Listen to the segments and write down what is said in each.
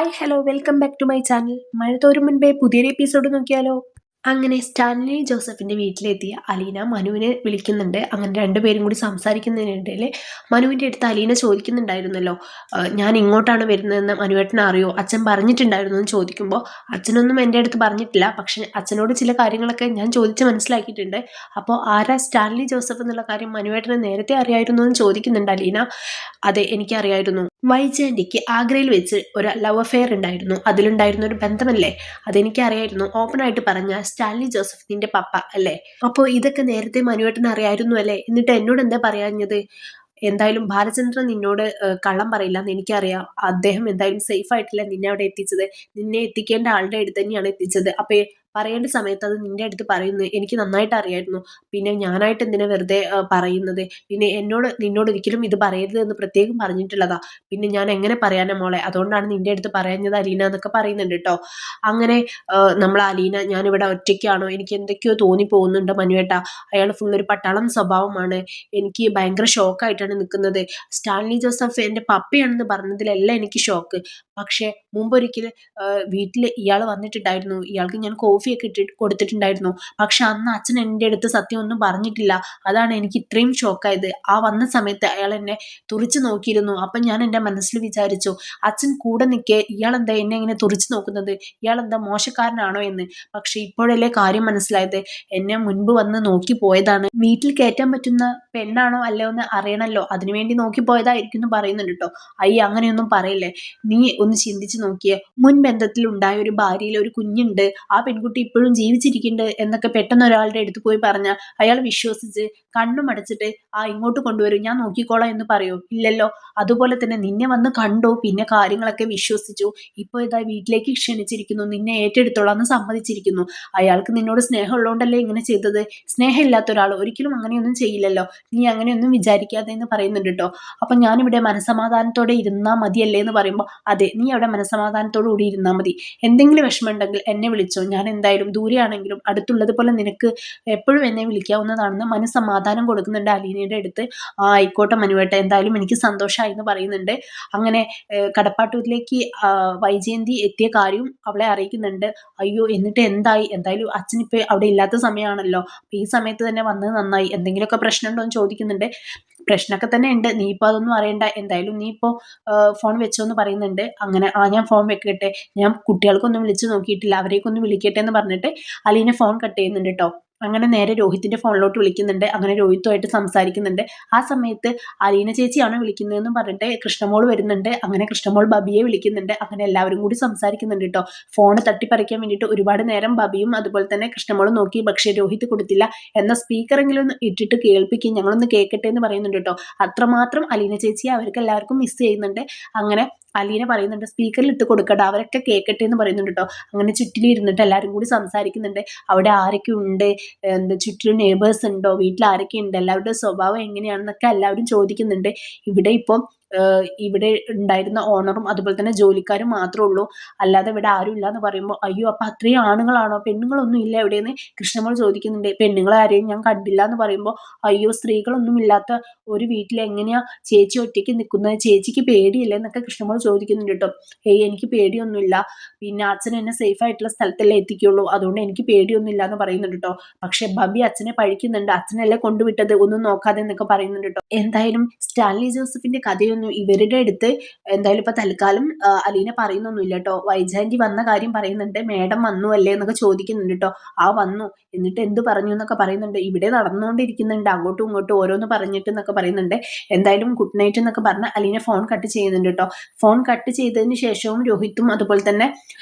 Hi hello welcome back to my channel. മഴ തോരും മുൻപേ പുതിയൊരു എപ്പിസോഡ് നോക്കിയാലോ? അങ്ങനെ സ്റ്റാൻലി ജോസഫിന്റെ വീട്ടിലെത്തിയ അലീന മനുവിനെ വിളിക്കുന്നുണ്ട്. അങ്ങനെ രണ്ടുപേരും കൂടി സംസാരിക്കുന്നതിനിടയിൽ മനുവിന്റെ അടുത്ത് അലീന ചോദിക്കുന്നുണ്ടായിരുന്നല്ലോ, ഞാൻ ഇങ്ങോട്ടാണ് വരുന്നതെന്ന് മനുവേട്ടനെ അറിയോ, അച്ഛൻ പറഞ്ഞിട്ടുണ്ടായിരുന്നു എന്ന് ചോദിക്കുമ്പോൾ അച്ഛനൊന്നും എൻ്റെ അടുത്ത് പറഞ്ഞിട്ടില്ല, പക്ഷെ അച്ഛനോട് ചില കാര്യങ്ങളൊക്കെ ഞാൻ ചോദിച്ച് മനസ്സിലാക്കിയിട്ടുണ്ട്. അപ്പോൾ ആരാ സ്റ്റാൻലി ജോസഫ് എന്നുള്ള കാര്യം മനുവേട്ടന് നേരത്തെ അറിയായിരുന്നു എന്ന് ചോദിക്കുന്നുണ്ട് അലീന. അതെ, എനിക്കറിയായിരുന്നു. വൈജയന്തിക്ക് ആഗ്രയിൽ വെച്ച് ഒരു ലവ് അഫെയർ ഉണ്ടായിരുന്നു. അതിലുണ്ടായിരുന്ന ഒരു ബന്ധമല്ലേ, അതെനിക്കറിയായിരുന്നു. ഓപ്പൺ ആയിട്ട് പറഞ്ഞ സ്റ്റാൻലി ജോസഫ് നിന്റെ പപ്പ അല്ലേ? അപ്പോൾ ഇതൊക്കെ നേരത്തെ മനുവേട്ടന് അറിയായിരുന്നു അല്ലേ? എന്നിട്ട് എന്നോട് എന്താ പറയാഞ്ഞത്? എന്തായാലും ബാലചന്ദ്രൻ നിന്നോട് കള്ളം പറയില്ല എന്ന് എനിക്കറിയാം. അദ്ദേഹം എന്തായാലും സേഫ് ആയിട്ടില്ല നിന്നെ അവിടെ എത്തിച്ചത്. നിന്നെ എത്തിക്കേണ്ട ആളുടെ അടുത്ത് തന്നെയാണ് എത്തിച്ചത്. അപ്പൊ പറയേണ്ട സമയത്ത് അത് നിന്റെ അടുത്ത് പറയുന്നത് എനിക്ക് നന്നായിട്ട് അറിയായിരുന്നു. പിന്നെ ഞാനായിട്ട് എന്തിനാ വെറുതെ പറയുന്നത്? പിന്നെ നിന്നോട് ഒരിക്കലും ഇത് പറയരുത് എന്ന് പ്രത്യേകം പറഞ്ഞിട്ടുള്ളതാ. പിന്നെ ഞാൻ എങ്ങനെ പറയാനാ മോളെ? അതുകൊണ്ടാണ് നിന്റെ അടുത്ത് പറയുന്നത് അലീന എന്നൊക്കെ പറയുന്നുണ്ട് കേട്ടോ. അങ്ങനെ നമ്മൾ അലീന, ഞാനിവിടെ ഒറ്റയ്ക്കാണോ, എനിക്ക് എന്തൊക്കെയോ തോന്നി പോകുന്നുണ്ട് മനുവേട്ട. അയാൾ ഫുൾ ഒരു പട്ടാളം സ്വഭാവമാണ്. എനിക്ക് ഭയങ്കര ഷോക്കായിട്ടാണ് നിൽക്കുന്നത്. സ്റ്റാൻലി ജോസഫ് എൻ്റെ പപ്പയാണെന്ന് പറഞ്ഞതിലല്ല എനിക്ക് ഷോക്ക്. പക്ഷേ മുമ്പൊരിക്കൽ വീട്ടിൽ ഇയാൾ വന്നിട്ടുണ്ടായിരുന്നു. ഇയാൾക്ക് ഞാൻ കോഫിയൊക്കെ ഇട്ടിട്ട് കൊടുത്തിട്ടുണ്ടായിരുന്നു. പക്ഷെ അന്ന് അച്ഛൻ എൻ്റെ അടുത്ത് സത്യം ഒന്നും പറഞ്ഞിട്ടില്ല. അതാണ് എനിക്ക് ഇത്രയും ഷോക്കായത്. ആ വന്ന സമയത്ത് അയാൾ എന്നെ തുറിച്ചു നോക്കിയിരുന്നു. അപ്പം ഞാൻ എൻ്റെ മനസ്സിൽ വിചാരിച്ചു, അച്ഛൻ കൂടെ നിൽക്കെ ഇയാളെന്താ എന്നെ ഇങ്ങനെ തുറിച്ചു നോക്കുന്നത്, ഇയാളെന്താ മോശക്കാരനാണോ എന്ന്. പക്ഷെ ഇപ്പോഴല്ലേ കാര്യം മനസ്സിലായത്. എന്നെ മുൻപ് വന്ന് നോക്കി പോയതാണ്. വീട്ടിൽ കയറ്റാൻ പറ്റുന്ന പെണ്ണാണോ അല്ലയോ എന്ന് അറിയണല്ലോ, അതിനുവേണ്ടി നോക്കി പോയതായിരിക്കും എന്ന് പറയുന്നുണ്ട് കേട്ടോ. അയ്യ, അങ്ങനെയൊന്നും പറയില്ലേ. നീ ഒന്ന് ചിന്തിച്ചു നോക്കിയേ, മുൻ ബന്ധത്തിൽ ഉണ്ടായ ഒരു ഭാര്യയിൽ ഒരു കുഞ്ഞുണ്ട്, ആ പെൺകുട്ടി ഇപ്പോഴും ജീവിച്ചിരിക്കുന്നുണ്ട് എന്നൊക്കെ പെട്ടെന്ന് ഒരാളുടെ അടുത്ത് പോയി പറഞ്ഞാൽ അയാൾ വിശ്വസിച്ച് കണ്ണും അടച്ചിട്ട് ഇങ്ങോട്ട് കൊണ്ടുവരും, ഞാൻ നോക്കിക്കോളാം എന്ന് പറയോ? ഇല്ലല്ലോ. അതുപോലെ തന്നെ നിന്നെ വന്ന് കണ്ടു, പിന്നെ കാര്യങ്ങളൊക്കെ വിശ്വസിച്ചു. ഇപ്പൊ ഇതാ വീട്ടിലേക്ക് ക്ഷണിച്ചിരിക്കുന്നു, നിന്നെ ഏറ്റെടുത്തോളാന്ന് സമ്മതിച്ചിരിക്കുന്നു. അയാൾക്ക് നിന്നോട് സ്നേഹം ഉള്ളതുകൊണ്ടല്ലേ ഇങ്ങനെ ചെയ്തത്. സ്നേഹമില്ലാത്ത ഒരാൾ ഒരിക്കലും അങ്ങനെയൊന്നും ചെയ്യില്ലല്ലോ. നീ അങ്ങനെയൊന്നും വിചാരിക്കാതെ എന്ന് പറയുന്നുണ്ട് കേട്ടോ. അപ്പൊ ഞാനിവിടെ മനസമാധാനത്തോടെ ഇരുന്നാൽ മതിയല്ലേ എന്ന് പറയുമ്പോൾ, അതെ, നീ അവിടെ മനസമാധാനത്തോടു കൂടി ഇരുന്നാൽ മതി. എന്തെങ്കിലും വിഷമം ഉണ്ടെങ്കിൽ എന്നെ വിളിച്ചോ, ഞാൻ എന്തായാലും ദൂരെയാണെങ്കിലും അടുത്തുള്ളതുപോലെ നിനക്ക് എപ്പോഴും എന്നെ വിളിക്കാവുന്നതാണെന്ന് മനസ്സമാധാനം കൊടുക്കുന്നുണ്ട് അലീനയുടെ അടുത്ത്. ആയിക്കോട്ടെ മനുവേട്ട, എന്തായാലും എനിക്ക് സന്തോഷമായി എന്ന് പറയുന്നുണ്ട്. അങ്ങനെ കടപ്പാട്ടൂരിലേക്ക് വൈജയന്തി എത്തിയ കാര്യവും അവളെ അറിയിക്കുന്നുണ്ട്. അയ്യോ, എന്നിട്ട് എന്തായി? എന്തായാലും അച്ഛനിപ്പോൾ അവിടെ ഇല്ലാത്ത സമയമാണല്ലോ, അപ്പൊ ഈ സമയത്ത് തന്നെ വന്നത് നന്നായി. എന്തെങ്കിലുമൊക്കെ പ്രശ്നമുണ്ടോ എന്ന് ചോദിക്കുന്നുണ്ട്. പ്രശ്നമൊക്കെ തന്നെ ഉണ്ട്, നീ ഇപ്പോൾ അതൊന്നും അറിയണ്ട. എന്തായാലും നീ ഇപ്പോൾ ഫോൺ വെച്ചോ എന്ന് പറയുന്നുണ്ട്. അങ്ങനെ ഞാൻ ഫോൺ വെക്കട്ടെ, ഞാൻ കുട്ടികൾക്കൊന്നും വിളിച്ചു നോക്കിയിട്ടില്ല, അവരേക്കൊന്ന് വിളിക്കട്ടെ എന്ന് പറഞ്ഞിട്ട് അലീന ഫോൺ കട്ട് ചെയ്യുന്നുണ്ട് കേട്ടോ. അങ്ങനെ നേരെ രോഹിത്തിന്റെ ഫോണിലോട്ട് വിളിക്കുന്നുണ്ട്. അങ്ങനെ രോഹിത്തുമായിട്ട് സംസാരിക്കുന്നുണ്ട്. ആ സമയത്ത് അലീന ചേച്ചിയാണ് വിളിക്കുന്നതെന്ന് പറഞ്ഞിട്ട് കൃഷ്ണമോൾ വരുന്നുണ്ട്. അങ്ങനെ കൃഷ്ണമോൾ ബബിയെ വിളിക്കുന്നുണ്ട്. അങ്ങനെ എല്ലാവരും കൂടി സംസാരിക്കുന്നുണ്ട് കേട്ടോ. ഫോണ് തട്ടിപ്പറിക്കാൻ വേണ്ടിയിട്ട് ഒരുപാട് നേരം ബബിയും അതുപോലെ തന്നെ കൃഷ്ണമോളും നോക്കി, പക്ഷേ രോഹിത് കൊടുത്തില്ല. എന്ന സ്പീക്കറെങ്കിലും ഒന്ന് ഇട്ടിട്ട് കേൾപ്പിക്കും, ഞങ്ങളൊന്ന് കേൾക്കട്ടെ എന്ന് പറയുന്നുണ്ട് കേട്ടോ. അത്രമാത്രം അലീന ചേച്ചിയെ അവർക്ക് എല്ലാവർക്കും മിസ് ചെയ്യുന്നുണ്ട്. അങ്ങനെ അലീന പറയുന്നുണ്ട്, സ്പീക്കറിൽ ഇട്ട് കൊടുക്കട്ടെ, അവരൊക്കെ കേൾക്കട്ടെ എന്ന് പറയുന്നുണ്ട് കേട്ടോ. അങ്ങനെ ചുറ്റിലിരുന്നിട്ട് എല്ലാവരും കൂടി സംസാരിക്കുന്നുണ്ട്. അവിടെ ആരൊക്കെ ഉണ്ട്, ചുറ്റിലും നെയ്ബേഴ്സ് ഉണ്ടോ, വീട്ടിൽ ആരൊക്കെ ഉണ്ട്, എല്ലാവരുടെ സ്വഭാവം എങ്ങനെയാണെന്നൊക്കെ എല്ലാവരും ചോദിക്കുന്നുണ്ട്. ഇവിടെ ഇപ്പം ഇവിടെ ഉണ്ടായിരുന്ന ഓണറും അതുപോലെ തന്നെ ജോലിക്കാരും മാത്രമേ ഉള്ളൂ, അല്ലാതെ ഇവിടെ ആരും ഇല്ല എന്ന് പറയുമ്പോൾ, അയ്യോ അപ്പൊ അത്രയും ആണുങ്ങളാണോ, പെണ്ണുങ്ങളൊന്നും ഇല്ല എവിടെയെന്ന് കൃഷ്ണമോൾ ചോദിക്കുന്നുണ്ട്. പെണ്ണുങ്ങളെ ആരെയും ഞാൻ കണ്ടില്ല എന്ന് പറയുമ്പോൾ, അയ്യോ, സ്ത്രീകളൊന്നും ഇല്ലാത്ത ഒരു വീട്ടിൽ എങ്ങനെയാ ചേച്ചി ഒറ്റയ്ക്ക് നിൽക്കുന്നത്, ചേച്ചിക്ക് പേടിയില്ലേ എന്നൊക്കെ കൃഷ്ണമോൾ ചോദിക്കുന്നുണ്ട് കേട്ടോ. എനിക്ക് പേടിയൊന്നുമില്ല, പിന്നെ അച്ഛൻ എന്നെ സേഫ് ആയിട്ടുള്ള സ്ഥലത്തല്ലേ എത്തിക്കുള്ളൂ, അതുകൊണ്ട് എനിക്ക് പേടിയൊന്നുമില്ല എന്ന് പറയുന്നുണ്ട് കേട്ടോ. പക്ഷെ ബബി അച്ഛനെ പഴിക്കുന്നുണ്ട്, അച്ഛനല്ലേ കൊണ്ടുവിട്ടത്, ഒന്നും നോക്കാതെ എന്നൊക്കെ പറയുന്നുണ്ട് കേട്ടോ. എന്തായാലും സ്റ്റാൻലി ജോസഫിന്റെ കഥയൊന്നും ഇവരുടെ അടുത്ത് എന്തായാലും ഇപ്പൊ തൽക്കാലം അലീന പറയുന്നൊന്നുമില്ല കേട്ടോ. വൈജാന്റി വന്ന കാര്യം പറയുന്നുണ്ട്, മേഡം വന്നു അല്ലേ എന്നൊക്കെ ചോദിക്കുന്നുണ്ട് കേട്ടോ. വന്നു, എന്നിട്ട് എന്ത് പറഞ്ഞു എന്നൊക്കെ പറയുന്നുണ്ട്. ഇവിടെ നടന്നുകൊണ്ടിരിക്കുന്നുണ്ട്, അങ്ങോട്ടും ഇങ്ങോട്ടും ഓരോന്ന് പറഞ്ഞിട്ട് എന്നൊക്കെ പറയുന്നുണ്ട്. എന്തായാലും ഗുഡ് നൈറ്റ് എന്നൊക്കെ പറഞ്ഞ് അലീന ഫോൺ കട്ട് ചെയ്യുന്നുണ്ട് കേട്ടോ. ഫോൺ കട്ട് ചെയ്തതിന് ശേഷവും രോഹിത്തും അതുപോലെ തന്നെ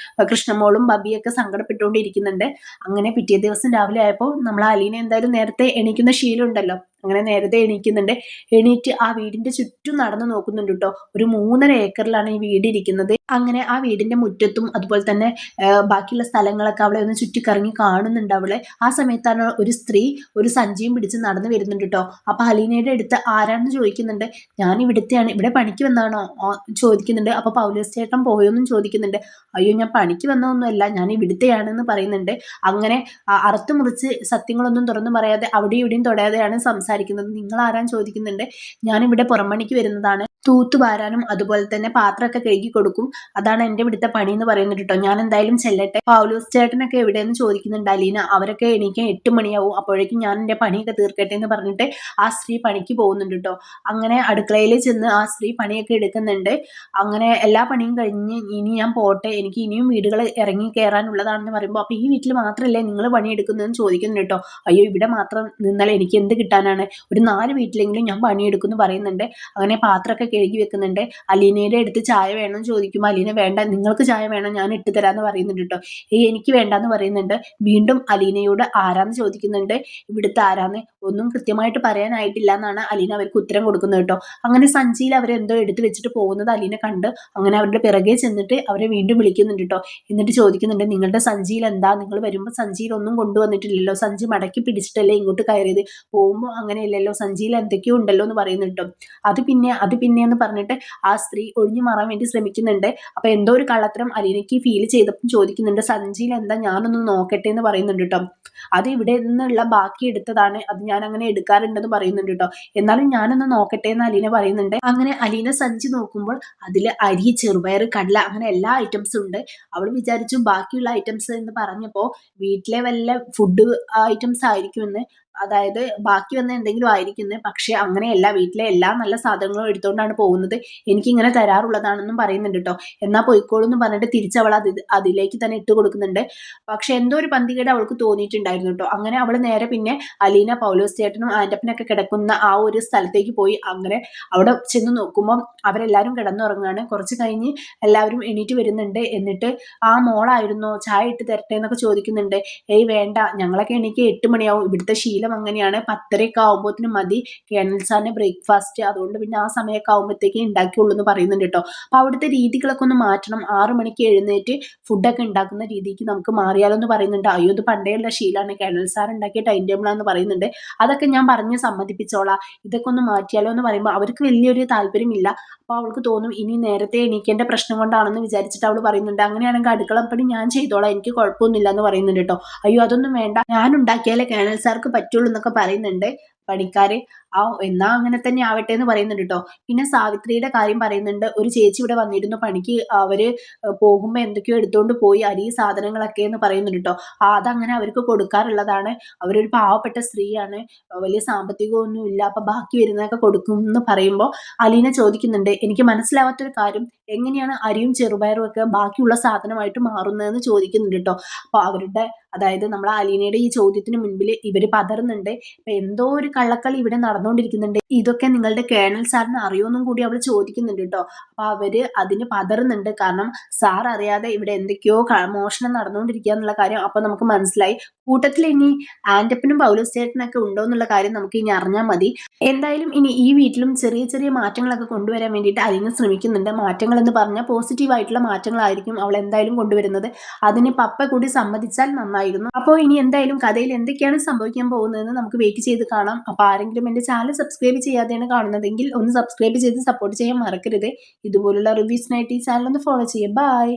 കൃഷ്ണമോളും ബബിയൊക്കെ സങ്കടപ്പെട്ടുകൊണ്ടിരിക്കുന്നുണ്ട്. അങ്ങനെ പിറ്റേ ദിവസം രാവിലെ ആയപ്പോൾ നമ്മൾ അലീന എന്തായാലും നേരത്തെ എണീക്കുന്ന ശീലം ഉണ്ടല്ലോ, അങ്ങനെ നേരത്തെ എണീക്കുന്നുണ്ട്. എണീറ്റ് ആ വീടിന്റെ ചുറ്റും നടന്നു നോക്കുന്നുണ്ട് കേട്ടോ. ഒരു 3.5 ഏക്കറിലാണ് ഈ വീട് ഇരിക്കുന്നത്. അങ്ങനെ ആ വീടിന്റെ മുറ്റത്തും അതുപോലെ തന്നെ ബാക്കിയുള്ള സ്ഥലങ്ങളൊക്കെ അവളെ ഒന്ന് ചുറ്റിക്കറങ്ങി കാണുന്നുണ്ട് അവളെ. ആ സമയത്താണ് ഒരു സ്ത്രീ ഒരു സഞ്ചിയും പിടിച്ച് നടന്നു വരുന്നുണ്ട് കേട്ടോ. അപ്പൊ അലീനയുടെ അടുത്ത് ആരാണെന്ന് ചോദിക്കുന്നുണ്ട്. ഞാൻ ഇവിടുത്തെയാണ്, ഇവിടെ പണിക്ക് വന്നാണോ ചോദിക്കുന്നുണ്ട്. അപ്പൊ പൗലോസ് ചേട്ടൻ പോയോന്നും ചോദിക്കുന്നുണ്ട്. അയ്യോ, ഞാൻ പണിക്ക് വന്നതൊന്നുമല്ല, ഞാൻ ഇവിടുത്തെയാണെന്ന് പറയുന്നുണ്ട്. അങ്ങനെ അറുത്ത് മുറിച്ച് സത്യങ്ങളൊന്നും തുറന്നു പറയാതെ അവിടെയും ഇവിടെയും തൊടാതെയാണ് സംസാരിക്കുന്നത്. സംസാരിക്കുന്നത്, നിങ്ങൾ ആരാന്ന് ചോദിക്കുന്നുണ്ട്. ഞാനിവിടെ പുറംപണിക്ക് വരുന്നതാണ്, തൂത്തുവാരാനും അതുപോലെ തന്നെ പാത്രമൊക്കെ കഴുകി കൊടുക്കും, അതാണ് എൻ്റെ ഇവിടുത്തെ പണി എന്ന് പറയുന്നുണ്ട് കേട്ടോ. ഞാൻ എന്തായാലും ചെല്ലട്ടെ. പൗലോസ് ചേട്ടനൊക്കെ എവിടെയെന്ന് ചോദിക്കുന്നുണ്ട് അലീന. അവരൊക്കെ എണീക്കാൻ 8 മണിയാവും, അപ്പോഴേക്കും ഞാൻ എൻ്റെ പണിയൊക്കെ തീർക്കട്ടെ എന്ന് പറഞ്ഞിട്ട് ആ സ്ത്രീ പണിക്ക് പോകുന്നുണ്ട് കേട്ടോ. അങ്ങനെ അടുക്കളയിൽ ചെന്ന് ആ സ്ത്രീ പണിയൊക്കെ എടുക്കുന്നുണ്ട്. അങ്ങനെ എല്ലാ പണിയും കഴിഞ്ഞ് ഇനി ഞാൻ പോട്ടെ, എനിക്ക് ഇനിയും വീടുകൾ ഇറങ്ങി കയറാനുള്ളതാണെന്ന് പറയുമ്പോൾ, അപ്പോൾ ഈ വീട്ടിൽ മാത്രമല്ലേ നിങ്ങൾ പണിയെടുക്കുന്നതെന്ന് ചോദിക്കുന്നുണ്ട് കേട്ടോ. അയ്യോ, ഇവിടെ മാത്രം നിന്നാൽ എനിക്ക് എന്ത് കിട്ടാനാണ്, ഒരു 4 വീട്ടിലെങ്കിലും ഞാൻ പണിയെടുക്കുമെന്ന് പറയുന്നുണ്ട്. അങ്ങനെ പാത്രമൊക്കെ കഴുകി വെക്കുന്നുണ്ട്. അലീനയുടെ അടുത്ത് ചായ വേണമെന്ന് ചോദിക്കുമ്പോൾ അലീന വേണ്ട, നിങ്ങൾക്ക് ചായ വേണം ഞാൻ ഇട്ട് തരാമെന്ന് പറയുന്നുണ്ട് കേട്ടോ. എനിക്ക് വേണ്ടാന്ന് പറയുന്നുണ്ട്. വീണ്ടും അലീനയോട് ആരാന്ന് ചോദിക്കുന്നുണ്ട്. ഇവിടുത്തെ ആരാന്ന് ഒന്നും കൃത്യമായിട്ട് പറയാനായിട്ടില്ല എന്നാണ് അലീന അവർക്ക് ഉത്തരം കൊടുക്കുന്നത് കേട്ടോ. അങ്ങനെ സഞ്ചിയിൽ അവരെന്തോ എടുത്തു വെച്ചിട്ട് പോകുന്നത് അലീന കണ്ട് അങ്ങനെ അവരുടെ പിറകെ ചെന്നിട്ട് അവരെ വീണ്ടും വിളിക്കുന്നുണ്ട് കേട്ടോ. എന്നിട്ട് ചോദിക്കുന്നുണ്ട്, നിങ്ങളുടെ സഞ്ചിയിൽ എന്താ, നിങ്ങൾ വരുമ്പോൾ സഞ്ചിയിൽ ഒന്നും കൊണ്ടുവന്നിട്ടില്ലല്ലോ, സഞ്ചി മടക്കി പിടിച്ചിട്ടല്ലേ ഇങ്ങോട്ട് കയറിയത്, പോകുമ്പോൾ അങ്ങനെയല്ലല്ലോ, സഞ്ചിയിൽ എന്തൊക്കെയോ ഉണ്ടല്ലോ എന്ന് പറയുന്നുണ്ട് കേട്ടോ. അത് പിന്നെ എന്ന് പറഞ്ഞിട്ട് ആ സ്ത്രീ ഒഴിഞ്ഞു മാറാൻ വേണ്ടി ശ്രമിക്കുന്നുണ്ട്. അപ്പൊ എന്തോ ഒരു കള്ളത്തരം അലീനയ്ക്ക് ഫീൽ ചെയ്തപ്പോൾ ചോദിക്കുന്നുണ്ട്, സഞ്ചിയിൽ എന്താ, ഞാനൊന്ന് നോക്കട്ടെ എന്ന് പറയുന്നുണ്ട് കേട്ടോ. അത് ഇവിടെ നിന്നുള്ള ബാക്കി എടുത്തതാണ്, അത് ഞാൻ അങ്ങനെ എടുക്കാറുണ്ടെന്ന് പറയുന്നുണ്ട് കേട്ടോ. എന്നാലും ഞാനൊന്ന് നോക്കട്ടെ എന്ന് അലീന പറയുന്നുണ്ട്. അങ്ങനെ അലീന സഞ്ചി നോക്കുമ്പോൾ അതിൽ അരി, ചെറുപയർ, കടല അങ്ങനെ എല്ലാ ഐറ്റംസും ഉണ്ട്. അവൾ വിചാരിച്ചു ബാക്കിയുള്ള ഐറ്റംസ് എന്ന് പറഞ്ഞപ്പോൾ വീട്ടിലെ വല്ല ഫുഡ് ഐറ്റംസ് ആയിരിക്കുമെന്ന്, അതായത് ബാക്കി വന്ന എന്തെങ്കിലും ആയിരിക്കുന്നത്. പക്ഷെ അങ്ങനെയല്ല, വീട്ടിലെ എല്ലാ നല്ല സാധനങ്ങളും എടുത്തുകൊണ്ടാണ് പോകുന്നത്, എനിക്കിങ്ങനെ തരാറുള്ളതാണെന്നും പറയുന്നുണ്ട് കേട്ടോ. എന്നാൽ പൊയ്ക്കോളൂ എന്ന് പറഞ്ഞിട്ട് തിരിച്ചവൾ അതിലേക്ക് തന്നെ ഇട്ട് കൊടുക്കുന്നുണ്ട്. പക്ഷെ എന്തോ ഒരു പന്തികേട് അവൾക്ക് തോന്നിയിട്ടുണ്ടായിരുന്നു കേട്ടോ. അങ്ങനെ അവൾ നേരെ പിന്നെ അലീന, പൗലോസ് ചേട്ടനും ആൻ്റപ്പനൊക്കെ കിടക്കുന്ന ആ ഒരു സ്ഥലത്തേക്ക് പോയി. അങ്ങനെ അവിടെ ചെന്ന് നോക്കുമ്പോൾ അവരെല്ലാവരും കിടന്നുറങ്ങുകയാണ്. കുറച്ച് കഴിഞ്ഞ് എല്ലാവരും എണീറ്റ് വരുന്നുണ്ട്. എന്നിട്ട് ആ മോളായിരുന്നോ, ചായ ഇട്ട് തരട്ടെ എന്നൊക്കെ ചോദിക്കുന്നുണ്ട്. ഏയ് വേണ്ട, ഞങ്ങളൊക്കെ എണീക്ക് 8 മണിയാവും, ഇവിടുത്തെ ശീലം അങ്ങനെയാണ്, 10:30 ആവുമ്പോഴത്തേനും മതി കേണൽ സാറിന് ബ്രേക്ക്ഫാസ്റ്റ്, അതുകൊണ്ട് പിന്നെ ആ സമയമൊക്കെ ആകുമ്പോഴത്തേക്ക് ഉണ്ടാക്കിയുള്ളൂ എന്ന് പറയുന്നുണ്ട് കേട്ടോ. അപ്പൊ അവിടുത്തെ രീതികളൊക്കെ ഒന്ന് മാറ്റണം, 6 മണിക്ക് എഴുന്നേറ്റ് ഫുഡൊക്കെ ഉണ്ടാക്കുന്ന രീതിക്ക് നമുക്ക് മാറിയാലോ എന്ന് പറയുന്നുണ്ട്. അയ്യോ, ഇത് പണ്ടേയുള്ള ശീലമാണ്, കേണൽ സാർ ഉണ്ടാക്കിയ ടൈം ടേബിളാന്ന് പറയുന്നുണ്ട്. അതൊക്കെ ഞാൻ പറഞ്ഞ് സമ്മതിപ്പിച്ചോളാം, ഇതൊക്കെ ഒന്ന് മാറ്റിയാലോ എന്ന് പറയുമ്പോൾ അവർക്ക് വലിയൊരു താല്പര്യമില്ല. അപ്പോൾ അവൾക്ക് തോന്നും ഇനി നേരത്തെ എണീക്കേണ്ട പ്രശ്നം കൊണ്ടാണെന്ന് വിചാരിച്ചിട്ട് അവൾ പറയുന്നുണ്ട്, അങ്ങനെയാണെങ്കിൽ അടുക്കളപ്പണി ഞാൻ ചെയ്തോളാം, എനിക്ക് കുഴപ്പമൊന്നുമില്ല എന്ന് പറയുന്നുണ്ട് കേട്ടോ. അയ്യോ, അതൊന്നും വേണ്ട, ഞാൻ ഉണ്ടാക്കിയാലേ കേണൽ സാർക്ക് പറ്റുള്ളൂ എന്നൊക്കെ പറയുന്നുണ്ട് പണിക്കാര്. എന്നാ അങ്ങനെ തന്നെ ആവട്ടെ എന്ന് പറയുന്നുണ്ട് കേട്ടോ. പിന്നെ സാവിത്രിയുടെ കാര്യം പറയുന്നുണ്ട്. ഒരു ചേച്ചി ഇവിടെ വന്നിരുന്നു പണിക്ക്, അവര് പോകുമ്പോൾ എന്തൊക്കെയോ എടുത്തുകൊണ്ട് പോയി, അരി സാധനങ്ങളൊക്കെ എന്ന് പറയുന്നുണ്ട് കേട്ടോ. അതങ്ങനെ അവർക്ക് കൊടുക്കാറുള്ളതാണ്, അവരൊരു പാവപ്പെട്ട സ്ത്രീയാണ്, വലിയ സാമ്പത്തികമൊന്നും ഇല്ല, അപ്പൊ ബാക്കി വരുന്നതൊക്കെ കൊടുക്കും എന്ന് പറയുമ്പോൾ അലീന ചോദിക്കുന്നുണ്ട്, എനിക്ക് മനസ്സിലാവാത്തൊരു കാര്യം, എങ്ങനെയാണ് അരിയും ചെറുപയറും ഒക്കെ ബാക്കിയുള്ള സാധനമായിട്ട് മാറുന്നതെന്ന് ചോദിക്കുന്നുണ്ട് കേട്ടോ. അപ്പൊ അവരുടെ, അതായത് നമ്മളെ അലീനയുടെ ഈ ചോദ്യത്തിന് മുൻപിൽ ഇവര് പതറുന്നുണ്ട്. അപ്പൊ എന്തോ ഒരു കള്ളക്കളി ഇവിടെ നടന്നുകൊണ്ടിരിക്കുന്നുണ്ട്, ഇതൊക്കെ നിങ്ങളുടെ കേണൽ സാറിന് അറിയുമെന്നും കൂടി അവൾ ചോദിക്കുന്നുണ്ട് കേട്ടോ. അപ്പൊ അവര് അതിന് പതറുന്നുണ്ട്, കാരണം സാർ അറിയാതെ ഇവിടെ എന്തൊക്കെയോ മോഷണം നടന്നുകൊണ്ടിരിക്കുക എന്നുള്ള കാര്യം അപ്പൊ നമുക്ക് മനസ്സിലായി. കൂട്ടത്തിൽ ഇനി ആൻ്റപ്പനും പൗലോസ് ചേട്ടനൊക്കെ ഉണ്ടോ എന്നുള്ള കാര്യം നമുക്ക് ഇനി അറിഞ്ഞാൽ മതി. എന്തായാലും ഇനി ഈ വീട്ടിലും ചെറിയ ചെറിയ മാറ്റങ്ങളൊക്കെ കൊണ്ടുവരാൻ വേണ്ടിയിട്ട് അലീന ശ്രമിക്കുന്നുണ്ട്. മാറ്റങ്ങൾ എന്ന് പറഞ്ഞാൽ പോസിറ്റീവായിട്ടുള്ള മാറ്റങ്ങളായിരിക്കും അവൾ എന്തായാലും കൊണ്ടുവരുന്നത്. അതിന് പപ്പ കൂടി സമ്മതിച്ചാൽ നന്നായിരുന്നു. അപ്പോൾ ഇനി എന്തായാലും കഥയിൽ എന്തൊക്കെയാണ് സംഭവിക്കാൻ പോകുന്നതെന്ന് നമുക്ക് വെയിറ്റ് ചെയ്ത് കാണാം. അപ്പോൾ ആരെങ്കിലും എൻ്റെ ചാനൽ സബ്സ്ക്രൈബ് ചെയ്യാതെയാണ് കാണുന്നതെങ്കിൽ ഒന്ന് സബ്സ്ക്രൈബ് ചെയ്ത് സപ്പോർട്ട് ചെയ്യാൻ മറക്കരുത്. ഇതുപോലുള്ള റിവ്യൂസിനായിട്ട് ഈ ചാനൽ ഒന്ന് ഫോളോ ചെയ്യുക. ബൈ.